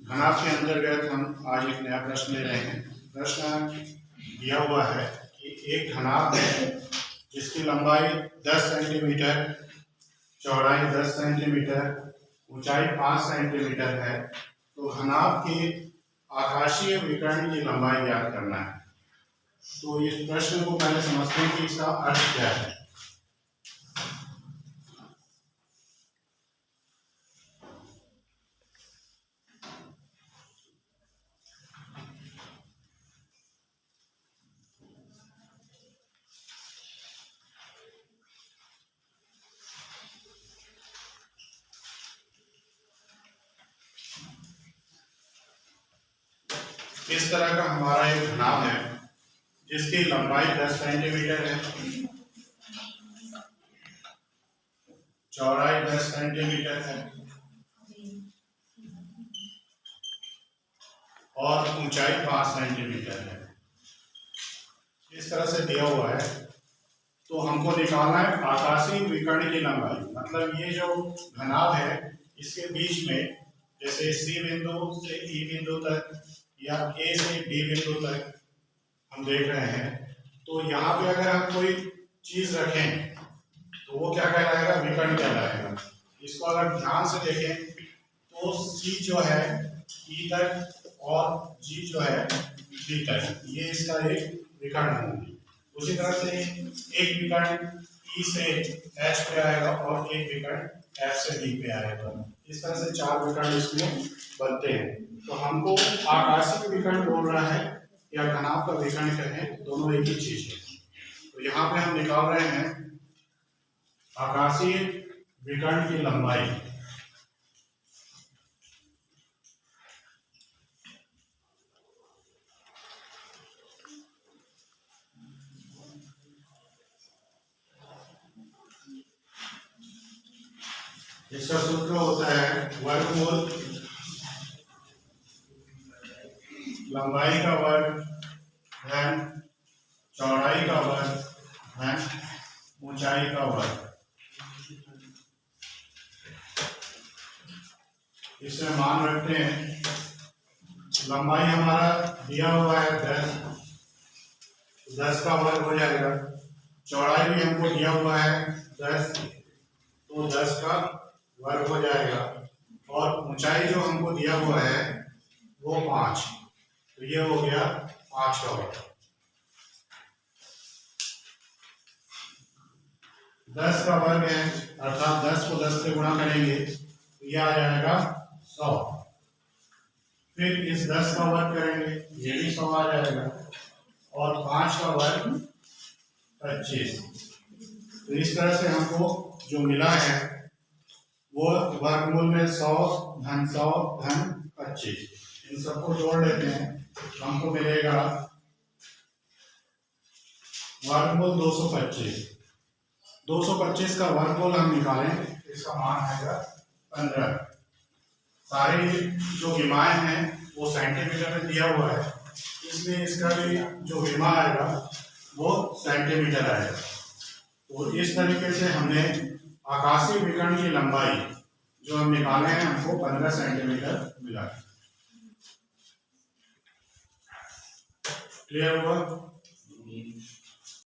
घनाभ के अंतर्गत हम आज एक नया प्रश्न ले रहे हैं। प्रश्न दिया हुआ है कि एक घनाभ है जिसकी लंबाई 10 सेंटीमीटर, चौड़ाई 10 सेंटीमीटर, ऊंचाई 5 सेंटीमीटर है। तो घनाभ के आकाशीय विकर्ण की लंबाई ज्ञात करना है। तो इस प्रश्न को पहले समझते हैं कि इसका अर्थ क्या है। इस तरह का हमारा एक घनाभ है जिसकी लंबाई 10 सेंटीमीटर है, चौड़ाई 10 सेंटीमीटर है और ऊंचाई 5 सेंटीमीटर है। इस तरह से दिया हुआ है। तो हमको निकालना है आकाशीय विकर्ण की लंबाई। मतलब ये जो घनाभ है इसके बीच में, जैसे सी बिंदु से ई बिंदु तक या ए से डी बिंदु तक हम देख रहे हैं। तो यहाँ पे अगर हम कोई चीज रखें तो वो क्या कहलाएगा? विकर्ण कहलाएगा। इसको अगर ध्यान से देखें तो सी जो है ई तक और जी जो है डी तक, ये इसका एक विकर्ण होंगे। उसी तरह से एक विकर्ण ई से एच पे आएगा और एक विकर्ण एफ से डी पे आएगा। इस तरह से 4 विकर्ण इसमें बनते हैं। तो हमको आकाशीय विकर्ण बोल रहा है या घनाभ का विकर्ण कहें, दोनों एक ही चीज है। तो यहाँ पे हम निकाल रहे हैं आकाशीय विकर्ण की लंबाई। इसका सूत्र होता है वर्गमूल लंबाई का वर्ग धन चौड़ाई का वर्ग धन ऊंचाई का वर्ग। इसमें मान रखते हैं लंबाई हमारा दिया हुआ है 10 का वर्ग हो जाएगा। चौड़ाई भी हमको दिया हुआ है 10, तो 10 का वर्ग हो जाएगा। और ऊंचाई जो हमको दिया हुआ है वो 5, तो ये हो गया 5 का वर्ग। 10 का वर्ग है अर्थात 10 को 10 से गुणा करेंगे तो यह आ जाएगा 100। फिर इस 10 का वर्ग करेंगे, ये भी 100 आ जाएगा। और 5 का वर्ग 25। तो इस तरह से हमको जो मिला है वो वर्गमूल में 100 धन 100 धन 25, इन सबको जोड़ लेते हैं तो हमको मिलेगा वर्गमूल 225। 225 का वर्गमूल हम निकालें, इसका मान आएगा 15। सारी जो विमाएं हैं वो सेंटीमीटर में दिया हुआ है, इसलिए इसका भी जो विमा आएगा वो सेंटीमीटर आएगा। तो इस तरीके से हमने आकाशीय विकर्ण की लंबाई जो हम निकाले हैं हमको 15 सेंटीमीटर मिला। क्लियर हुआ?